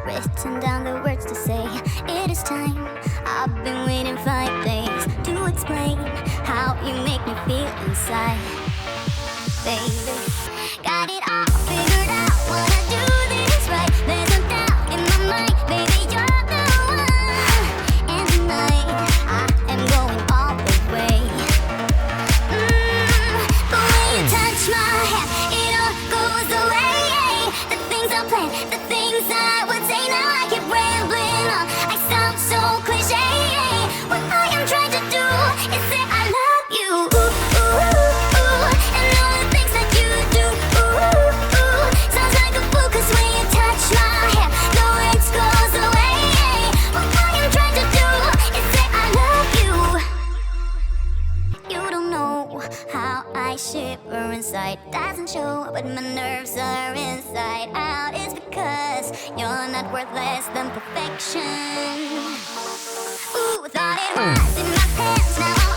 written down the words to say. It is time. I've been waiting 5 days to explain how you make me feel inside. Baby, got it all figured out. Wanna do this right. There's no doubt in my mind. Baby, you're the one. And tonight I am going all the way. The way you touch my hair, it all goes away. The things I plan, the things I would say. Now I keep rambling on. I sound so cliche. What I am trying to do is say I love you. And all the things that you do. Sounds like a fool, 'cause when you touch my hair, the words goes away. What I am trying to do is say I love you. You don't know how I shiver inside. Doesn't show, but my nerves are inside out. It's because you're not worth less than perfection. Ooh, thought it was in my pants, now I'm